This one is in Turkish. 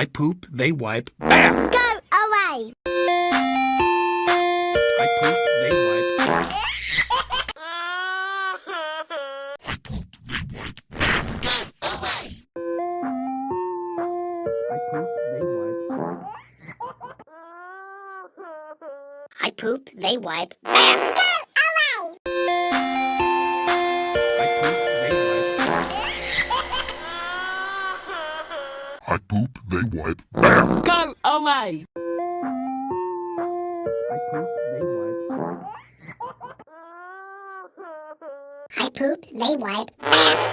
I poop, they wipe, bam! Go away! I poop, they wipe. I poop, they wipe, bam! Go away! I poop, they wipe, bam! Go away! I poop, they wipe, bam!